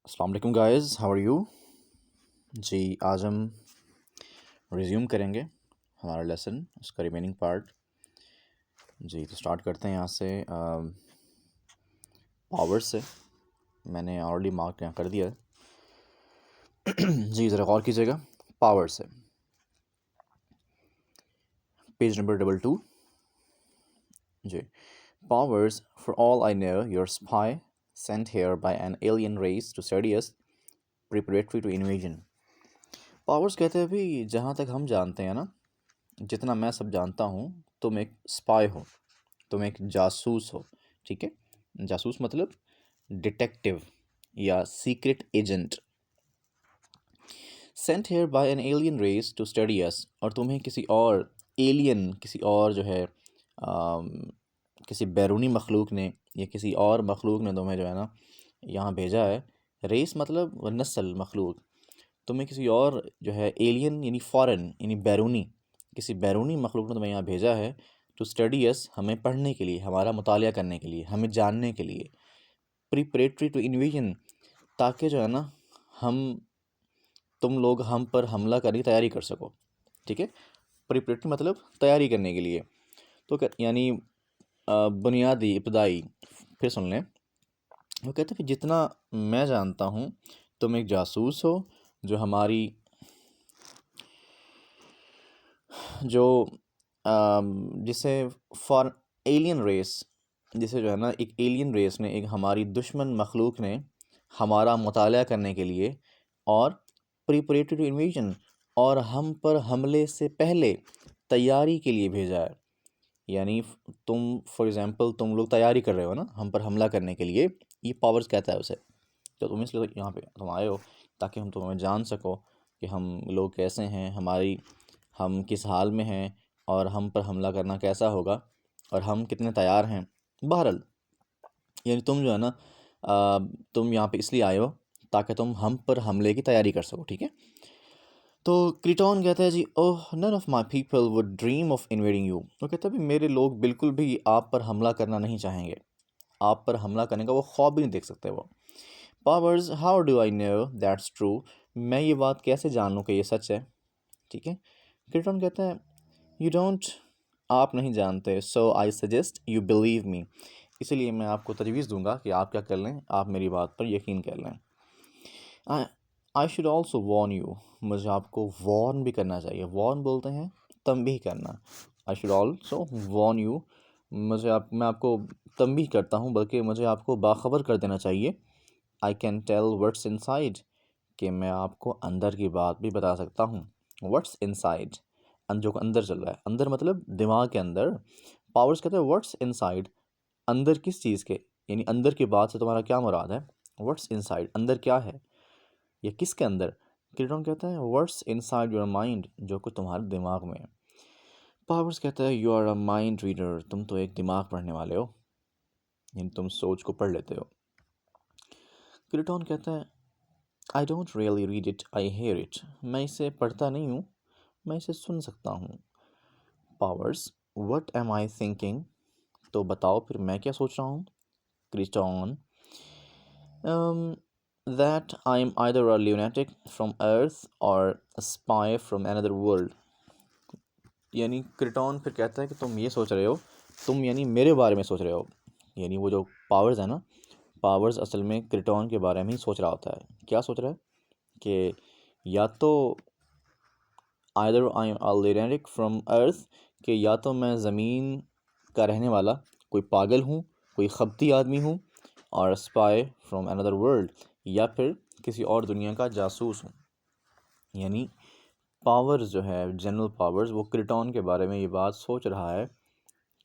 अस्सलाम वालेकुम guys, how are you. जी, आज हम रिज्यूम करेंगे हमारा लेसन, उसका रिमेनिंग पार्ट। जी, तो स्टार्ट करते हैं यहाँ से पावर से। मैंने ऑलरेडी मार्क यहाँ कर दिया है। जी, ज़रा गौर कीजिएगा। पावर से पेज नंबर 22। जी, powers, for all I know, you're a spy sent here by an alien race to study us, preparatory to invasion। Powers कहते हैं भी, जहाँ तक हम जानते हैं ना, जितना मैं सब जानता हूँ, तुम एक स्पाई हो, तुम एक जासूस हो। ठीक है, जासूस मतलब डिटेक्टिव या secret agent. Sent here by an alien race to study us, और तुम्हें किसी और एलियन, किसी और जो है किसी बैरूनी मखलूक ने या किसी और मखलूक ने तुम्हें जो है ना यहाँ भेजा है। रेस मतलब नस्ल, मखलूक। तुम्हें किसी और जो है एलियन यानी फॉरेन यानी बैरूनी, किसी बैरूनी मखलूक ने तुम्हें यहाँ भेजा है टू स्टडी अस, हमें पढ़ने के लिए, हमारा मुतालिया करने के लिए, हमें जानने के लिए। प्रिपरेटरी टू इन्वेजन, ताकि जो है ना तुम लोग हम पर हमला करने की तैयारी कर सको। ठीक है, प्रिपरेटरी मतलब तैयारी करने के लिए। तो यानी बुनियादी, इब्तदाई। फिर सुन लें, वो कहते हैं कि जितना मैं जानता हूँ, तुम एक जासूस हो जो हमारी जो जिसे फॉर एलियन रेस, जिसे जो है ना एक एलियन रेस ने, एक हमारी दुश्मन मखलूक ने हमारा मुताला करने के लिए और प्रिपरेटरी टू इन्वेजन, और हम पर हमले से पहले तैयारी के लिए भेजा है। यानी तुम फॉर एग्ज़ाम्पल तुम लोग तैयारी कर रहे हो ना हम पर हमला करने के लिए, ये पावर्स कहता है उसे। तो तुम इसलिए यहाँ पे तुम आए हो ताकि हम तुम्हें जान सको कि हम लोग कैसे हैं, हम किस हाल में हैं, और हम पर हमला करना कैसा होगा, और हम कितने तैयार हैं। बहरहाल, यानी तुम जो है ना तुम यहाँ पे इसलिए आए हो ताकि तुम हम पर हमले की तैयारी कर सको। ठीक है, तो क्रिटॉन कहता है जी, oh none of my people would dream of invading you. वो कहता है भी मेरे लोग बिल्कुल भी आप पर हमला करना नहीं चाहेंगे, आप पर हमला करने का वो ख्वाब भी नहीं देख सकते वो। Powers, how do I know that's true, मैं ये बात कैसे जान लूँ कि ये सच है। ठीक है, क्रिटॉन कहता है यू डोंट, आप नहीं जानते, so I suggest you believe me, इसलिए मैं आपको तजवीज़ दूंगा कि आप क्या कर लें, आप मेरी बात पर यकीन कर लें। I should also Warne you, मुझे आपको वॉर्न भी करना चाहिए। वॉर्न बोलते हैं तंबीह करना। I should also Warne you, मैं आपको तंबीह करता हूँ, बल्कि मुझे आपको बाखबर कर देना चाहिए। I can tell what's inside, कि मैं आपको अंदर की बात भी बता सकता हूँ। व्हाट्स इनसाइड, जो अंदर चल रहा है, अंदर मतलब दिमाग के अंदर। पावर्स कहते हैं व्हाट्स इनसाइड, अंदर किस चीज़ के, यानी अंदर की बात से तुम्हारा क्या मुराद है। व्हाट्स इनसाइड, अंदर क्या है या किसके अंदर। क्रिटॉन कहता है व्हाट्स इनसाइड योर माइंड, जो कुछ तुम्हारे दिमाग में है। पावर्स कहता है you are a mind reader, तुम तो एक दिमाग पढ़ने वाले हो, यानी तुम सोच को पढ़ लेते हो। क्रिटॉन कहता है I don't really read it, I hear it, मैं इसे पढ़ता नहीं हूँ, मैं इसे सुन सकता हूँ। Powers, what am I thinking, तो बताओ फिर मैं क्या सोच रहा हूँ। क्रिटॉन, that I am either a lunatic from Earth or a spy from another world। यानी क्रिटॉन फिर कहता है कि तुम ये सोच रहे हो, तुम यानी मेरे बारे में सोच रहे हो। यानी वो जो पावर्स है ना, पावर्स असल में क्रिटॉन के बारे में ही सोच रहा होता है। क्या सोच रहा है कि या तो either I am a lunatic from Earth, कि या तो मैं ज़मीन का रहने वाला कोई पागल हूँ, कोई खबती आदमी हूँ, और स्पाई फ्रॉम अनदर वर्ल्ड, या फिर किसी और दुनिया का जासूस हूँ। यानी पावर्स जो है, जनरल पावर्स, वो क्रिटॉन के बारे में ये बात सोच रहा है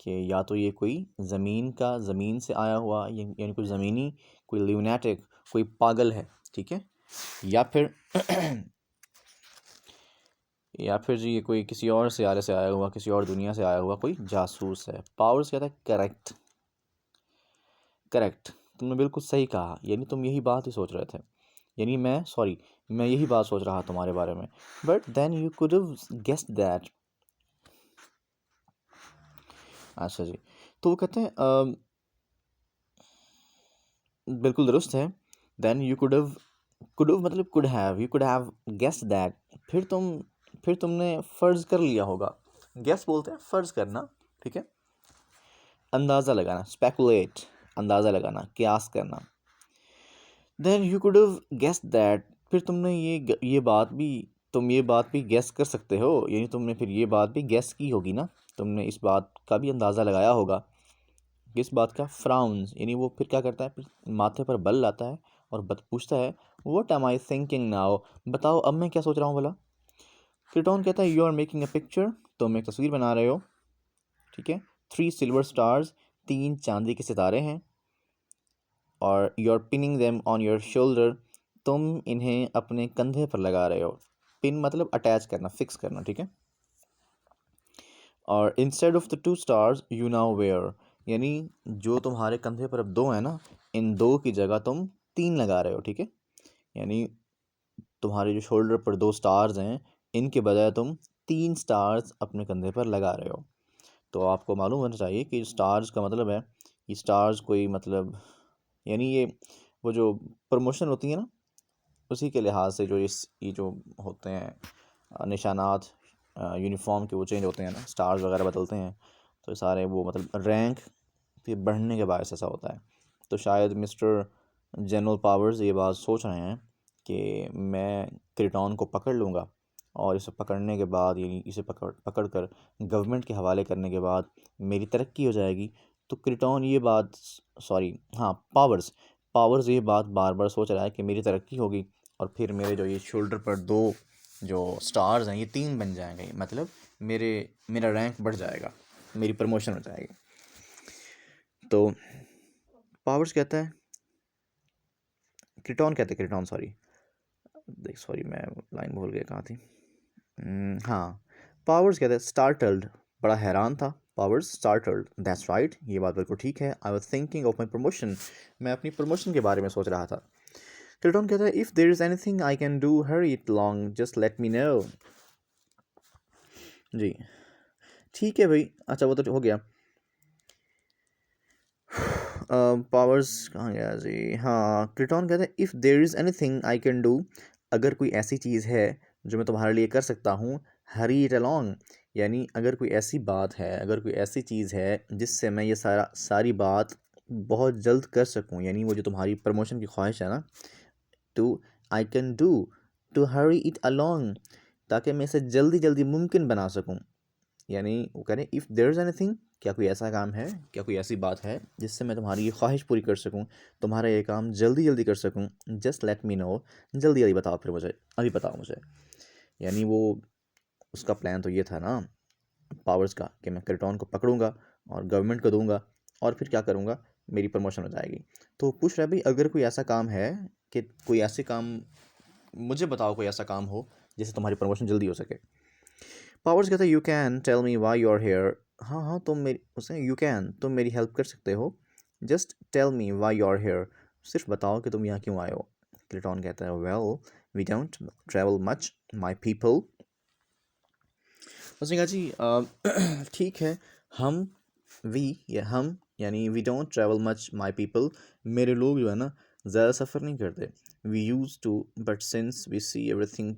कि या तो ये कोई ज़मीन से आया हुआ, यानी कोई ज़मीनी, कोई ल्यूनेटिक, कोई पागल है। ठीक है, या फिर जी ये कोई किसी और सियारे से आया हुआ, किसी और दुनिया से आया हुआ कोई जासूस है। पावर्स कहता है करेक्ट, करेक्ट, तुमने बिल्कुल सही कहा, यानी तुम यही बात ही सोच रहे थे, यानी मैं यही बात सोच रहा तुम्हारे बारे में। But then you could have guessed that. अच्छा जी, तो वो कहते हैं बिल्कुल दुरुस्त है। Then you could have could मतलब could have, you could have guessed that, फिर तुमने फ़र्ज़ कर लिया होगा। गेस बोलते हैं फ़र्ज़ करना, ठीक है। अंदाज़ा लगाना, स्पेकुलेट, अंदाज़ा लगाना, क़यास करना। Then you could have guessed that, फिर तुमने तुम ये बात भी गेस कर सकते हो, यानी तुमने फिर ये बात भी गेस की होगी ना, तुमने इस बात का भी अंदाज़ा लगाया होगा। किस बात का? फ्राउन्स, यानी वो फिर क्या करता है, फिर माथे पर बल लाता है और पूछता है what am I thinking now, बताओ अब मैं क्या सोच रहा हूँ भला। क्रिटॉन कहता है you are making a picture, तुम एक तस्वीर बना रहे हो, ठीक है। 3 सिल्वर स्टार्स, 3 चांदी के सितारे हैं, और you are pinning them on your shoulder, तुम इन्हें अपने कंधे पर लगा रहे हो। पिन मतलब अटैच करना, फिक्स करना, ठीक है। और instead of the 2 stars you now wear, यानी जो तुम्हारे कंधे पर अब 2 हैं ना, इन 2 की जगह तुम 3 लगा रहे हो, ठीक है। यानी तुम्हारे जो शोल्डर पर 2 स्टार्स हैं, इनके बजाय तुम 3 स्टार्स अपने कंधे पर लगा रहे हो। तो आपको मालूम होना चाहिए कि स्टार्स का मतलब है, ये स्टार्स कोई मतलब, यानी वो जो प्रमोशन होती है ना, उसी के लिहाज से जो ये जो होते हैं निशानात यूनिफॉर्म के, वो चेंज होते हैं ना, स्टार्स वगैरह बदलते हैं, तो सारे वो मतलब रैंक के बढ़ने के बायस ऐसा होता है। तो शायद मिस्टर जनरल पावर्स ये बात सोच रहे हैं कि मैं क्रिटॉन को पकड़ लूँगा, और इसे पकड़ने के बाद, यानी इसे पकड़ कर गवर्नमेंट के हवाले करने के बाद मेरी तरक्की हो जाएगी। तो क्रिटॉन ये बात, सॉरी हाँ, पावर्स ये बात बार बार सोच रहा है कि मेरी तरक्की होगी, और फिर मेरे जो ये शोल्डर पर 2 जो स्टार्स हैं ये 3 बन जाएंगे, मतलब मेरा रैंक बढ़ जाएगा, मेरी प्रमोशन हो जाएगी। तो पावर्स कहता है, क्रिटॉन सॉरी, मैं लाइन भूल गया कहाँ थी। हाँ, पावर्स कहता है स्टार्टल्ड, बड़ा हैरान था। पावर्स स्टार्टल्ड, दैट्स राइट, ये बात बिल्कुल ठीक है। I was thinking of my promotion, मैं अपनी प्रमोशन के बारे में सोच रहा था। क्रिटॉन कहता है if there is anything I can do hurry it long, just let me know. जी ठीक है भाई, अच्छा वो तो हो गया। पावर्स कहाँ गया जी, हाँ, क्रिटॉन कहता है if there is anything I can do, अगर कोई ऐसी चीज़ है जो मैं तुम्हारे लिए कर सकता हूँ, हरी इट अलॉन्ग, यानी अगर कोई ऐसी बात है, अगर कोई ऐसी चीज़ है जिससे मैं ये सारी बात बहुत जल्द कर सकूँ, यानी वो जो तुम्हारी प्रमोशन की ख्वाहिश है ना, to I can do to hurry it along, ताकि मैं इसे जल्दी जल्दी मुमकिन बना सकूँ। यानी वो कह रहे हैं इफ़ देयर इज़ एनीथिंग, क्या कोई ऐसा काम है, क्या कोई ऐसी बात है जिससे मैं तुम्हारी ये ख्वाहिश पूरी कर सकूं, तुम्हारा ये काम जल्दी जल्दी कर सकूं, जस्ट लेट मी नो, जल्दी जल्दी बताओ, फिर मुझे अभी बताओ मुझे। यानी वो उसका प्लान तो ये था ना पावर्स का, कि मैं क्रिटॉन को पकड़ूंगा और गवर्नमेंट को दूंगा, और फिर क्या करूंगा, मेरी प्रमोशन हो जाएगी। तो पूछ रहा है भाई अगर कोई ऐसा काम है, कि कोई ऐसे काम, मुझे बताओ कोई ऐसा काम हो जिससे तुम्हारी प्रमोशन जल्दी हो सके। पावर्स कहता है you can tell me why you are here, हाँ हाँ तुम मेरी, उसने यू कैन, तुम मेरी हेल्प कर सकते हो, just tell me why you are here, सिर्फ बताओ कि तुम यहाँ क्यों आए हो। क्रिटॉन कहता है well we don't travel much my people, उसने कहा जी ठीक है, हम हम यानी we don't travel much my people, मेरे लोग जो है ना ज़्यादा सफ़र नहीं करते। We used to but since we see everything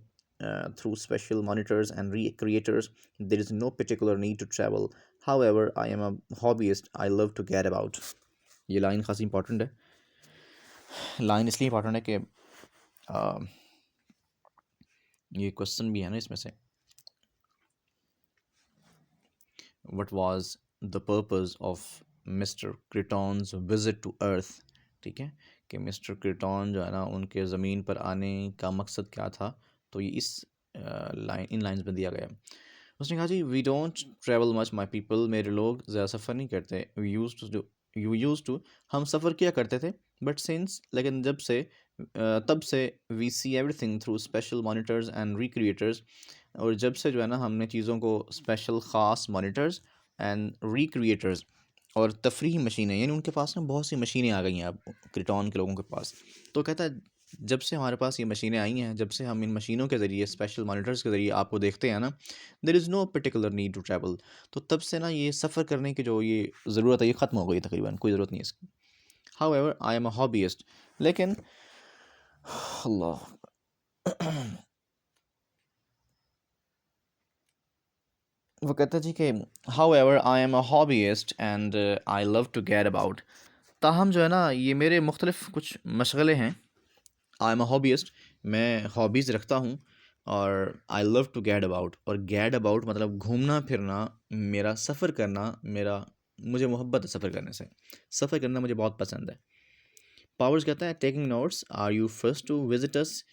through special monitors and recreators, there is no particular need to travel. However, I am a hobbyist. I love to get about. ये लाइन खासी important है। Line इसलिए important है कि ये question भी है ना इसमें से, what was the purpose of mister Kreton's visit to Earth, ठीक है, कि मिस्टर क्रिटॉन जो है ना उनके ज़मीन पर आने का मकसद क्या था। तो ये इस इन लाइन्स में दिया गया। उसने कहा जी we don't travel much my people, मेरे लोग ज़्यादा सफ़र नहीं करते। यू यूज़ टू, हम सफ़र किया करते थे, बट सिंस, लेकिन तब से we see everything through special monitors and recreators, और जब से जो है ना हमने चीज़ों को स्पेशल ख़ास मॉनिटर्स एंड रिक्रिएटर्स और तफरीही मशीनें, यानी उनके पास ना बहुत सी मशीनें आ गई हैं अब क्रिटॉन के लोगों के पास। तो कहता है जब से हमारे पास ये मशीनें आई हैं, जब से हम इन मशीनों के ज़रिए, स्पेशल मॉनिटर्स के ज़रिए आपको देखते हैं ना, there is no particular need to travel, तो तब से ना ये सफ़र करने की जो ये ज़रूरत है ये ख़त्म हो गई तकरीबन, कोई ज़रूरत नहीं है इसकी। हाउएवर आई एम अ हॉबीइस्ट, लेकिन अल्लाह। वो कहता है जी कि however I am a hobbyist and I love to get about. ताहम जो है ना, ये मेरे मुख्तलिफ कुछ मशगले हैं। आई एम अ हॉबीस्ट, मैं हॉबीज़ रखता हूँ। और I love to get about, और गेट अबाउट मतलब घूमना फिरना, मेरा सफ़र करना, मेरा मुझे मोहब्बत है सफ़र करने से। सफ़र करना मुझे बहुत पसंद है। पावर्स कहता है taking notes, are you first to visit us.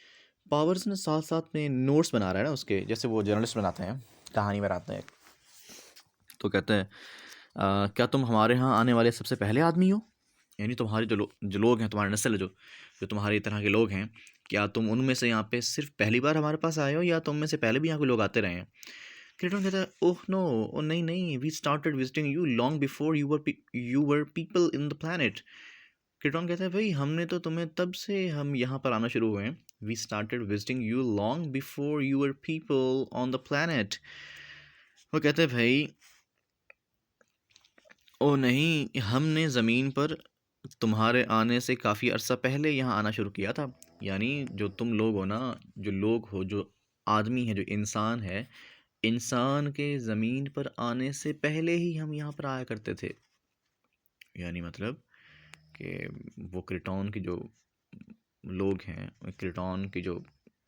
Powers ने साथ साथ में नोट्स बना रहा है ना उसके, जैसे वो जर्नलिस्ट बनाते हैं, कहानी बनाते हैं। तो कहते हैं क्या तुम हमारे यहाँ आने वाले सबसे पहले आदमी हो? यानी तुम्हारे जो लोग हैं, तुम्हारी नस्ल है, जो जो तुम्हारी तरह के लोग हैं, क्या तुम उनमें से यहाँ पे सिर्फ पहली बार हमारे पास आए हो, या तुम में से पहले भी यहाँ के लोग आते रहे हैं? क्रिटन कहता है ओह नो, ओ नहीं नहीं, we started visiting you long before you were people in the planet. Kreton कहता है भाई, हमने तो तुम्हें तब से हम यहाँ पर आना शुरू हुए हैं। We started visiting you long before you were people on the planet. वो कहते हैं भाई, ओ नहीं, हमने ज़मीन पर तुम्हारे आने से काफ़ी अरसा पहले यहाँ आना शुरू किया था। यानी जो तुम लोग हो ना, जो लोग हो, जो आदमी है, जो इंसान है, इंसान के ज़मीन पर आने से पहले ही हम यहाँ पर आया करते थे। यानी मतलब कि वो क्रिटॉन की जो लोग हैं, क्रिटॉन की जो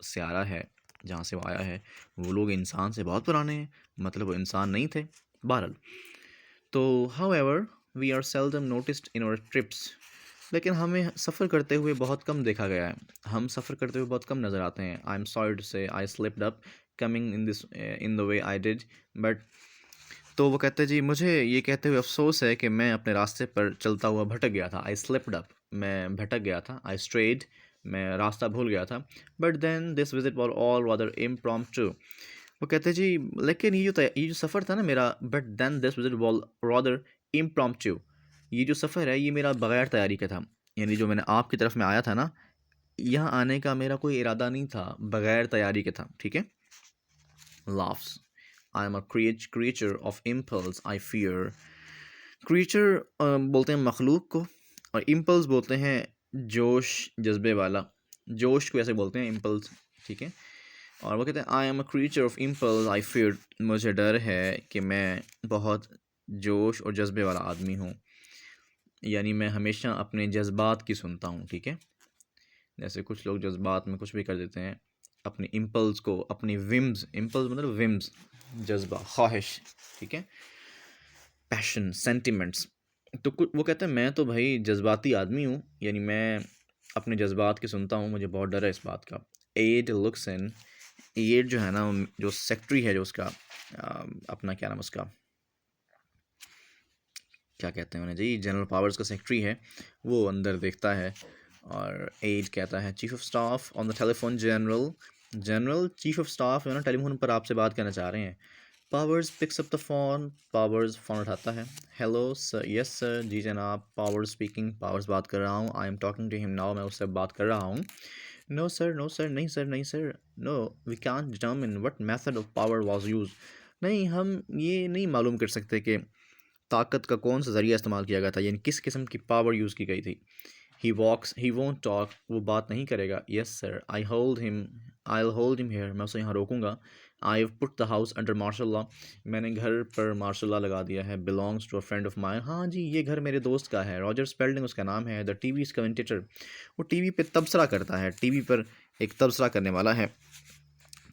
स्यारा है जहाँ से वो आया है, वो लोग इंसान से बहुत पुराने हैं, मतलब वो इंसान नहीं थे। बहरहाल, तो however we are seldom noticed in our trips. लेकिन हमें सफ़र करते हुए बहुत कम देखा गया है। हम सफ़र करते हुए बहुत कम नज़र आते हैं। I M sorry to say I slipped up coming in the way I did, but. तो वो कहते हैं जी, मुझे ये कहते हुए अफसोस है कि मैं अपने रास्ते पर चलता हुआ भटक गया था। आई स्लिप्ड अप, मैं भटक गया था। आई स्ट्रेड, मैं रास्ता भूल गया था। But then this visit was all rather impromptu. वो कहते हैं जी, लेकिन ये जो सफ़र था ना मेरा, but then this visit was rather impromptu. ये जो सफ़र है, ये मेरा बगैर तैयारी का था। यानी जो मैंने आपकी तरफ में आया था ना, यहाँ आने का मेरा कोई इरादा नहीं था, बगैर तैयारी के था। ठीक है। laughs. I am a creature of impulse, I fear. Creature बोलते हैं मखलूक को, और इम्पल्स बोलते हैं जोश, जज्बे वाला। जोश को ऐसे बोलते हैं, इम्पल्स। ठीक है। और वो कहते हैं I am a creature of impulse I fear. मुझे डर है कि मैं बहुत जोश और जज्बे वाला आदमी हूँ। यानी मैं हमेशा अपने जज्बात की सुनता हूँ। ठीक है। जैसे कुछ लोग जज्बात में कुछ भी कर देते हैं, अपने इम्पल्स को, अपनी विम्स, इम्पल्स मतलब विम्स, जज्बा, ख्वाहिश। ठीक है। Passion, sentiments. तो कुछ वो कहते हैं मैं तो भाई जज्बाती आदमी हूँ, यानी मैं अपने जज्बात की सुनता हूँ, मुझे बहुत डर है इस बात का। एड लुक्स इन, एड जो है ना, जो सेक्रेटरी है, जो उसका अपना क्या नाम उसका, क्या कहते हैं उन्हें जी, जनरल पावर्स का सेक्रेटरी है, वो अंदर देखता है। और एड कहता है chief of staff on the telephone general. General chief of staff जो है ना, टेलीफोन पर आपसे बात करना चाह रहे हैं। Powers picks up the phone, Powers phone उठाता है। हेलो सर, यस सर, जी जनाब, पावर्स स्पीकिंग, पावर्स बात कर रहा हूँ। I am talking to him now, मैं उससे बात कर रहा हूँ। नो सर, नो सर, नहीं सर, नहीं सर, no, we can determine what method of power was use. नहीं, हम ये नहीं मालूम कर सकते कि ताकत का कौन सा ज़रिया इस्तेमाल किया गया था, यानी किस किस्म की पावर यूज़ की गई थी। ही वॉक्स, ही वोंट टॉक, वो बात नहीं करेगा। Yes sir, I hold him here, मैं उसे यहाँ रोकूंगा। I have put the house under martial law, मैंने घर पर मार्शल लॉ लगा दिया है। Belongs to a friend of mine, हाँ जी, ये घर मेरे दोस्त का है। रॉजर स्पेल्डिंग उसका नाम है। द टीवी कमेंटेटर, वो टीवी पे तबसरा करता है, टीवी पर एक तबसरा करने वाला है,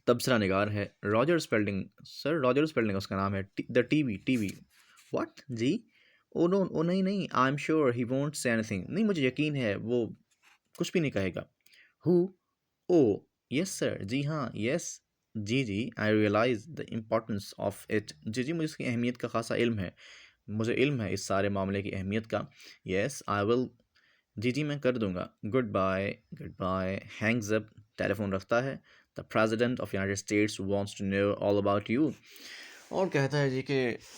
तबसरा निगार है। Roger Spalding, sir Roger Spalding उसका नाम है। द टीवी व्हाट जी, ओ नो, ओ नहीं नहीं, I am sure he won't say anything, नहीं मुझे यकीन है वो कुछ भी नहीं कहेगा। हु, ओ, यस सर, जी हाँ, यस, जी जी, I realise the importance of it, जी जी, मुझे इसकी अहमियत का खासा इल्म है, मुझे इल्म है इस सारे मामले की अहमियत का। यस आई विल, जी जी मैं कर दूंगा। Good bye, good bye, hangs up, telephone रखता है। The president of United States wants to know all about you, और कहता है जी कि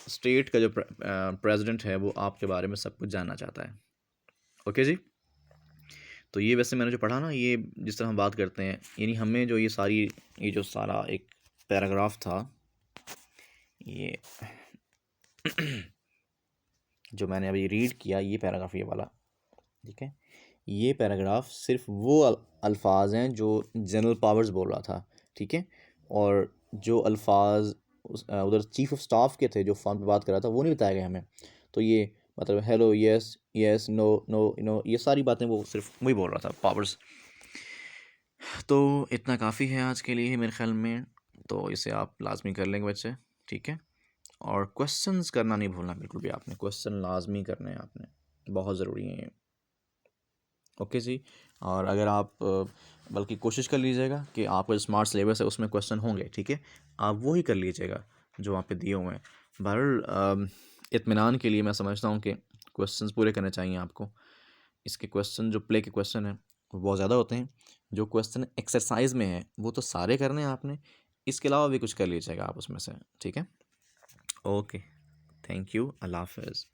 स्टेट का जो प्रेसिडेंट है, वो आपके बारे में सब कुछ जानना चाहता है। ओके जी। तो ये वैसे मैंने जो पढ़ा ना, ये जिस तरह हम बात करते हैं, यानी हमें जो ये जो सारा एक पैराग्राफ था, ये जो मैंने अभी रीड किया, ये पैराग्राफ, ये वाला, ठीक है, ये पैराग्राफ सिर्फ वो अल्फाज हैं जो जनरल पावर्स बोल रहा था, ठीक है। और जो अल्फाज उधर चीफ ऑफ स्टाफ के थे जो फ़ोन पे बात कर रहा था, वो नहीं बताया गया हमें। तो ये मतलब hello, yes yes, no no, ये सारी बातें वो सिर्फ वही बोल रहा था, पावर्स। तो इतना काफ़ी है आज के लिए मेरे ख्याल में। तो इसे आप लाजमी कर लेंगे बच्चे, ठीक है। और क्वेश्चंस करना नहीं भूलना बिल्कुल भी आपने, क्वेश्चन लाजमी करने हैं आपने, बहुत ज़रूरी है ये। ओके जी। और अगर आप बल्कि कोशिश कर लीजिएगा कि आपका जो स्मार्ट सिलेबस है उसमें क्वेश्चन होंगे, ठीक है। आप वो ही कर लीजिएगा जो वहाँ पे दिए हुए हैं। बहरहाल इत्मीनान के लिए मैं समझता हूँ कि क्वेश्चंस पूरे करने चाहिए आपको। इसके क्वेश्चन जो प्ले के क्वेश्चन हैं वो बहुत ज़्यादा होते हैं। जो क्वेश्चन एक्सरसाइज में है वो तो सारे करने हैं आपने, इसके अलावा भी कुछ कर लीजिएगा आप उसमें से, ठीक है। ओके, थैंक यू, अल्लाह हाफ़िज़।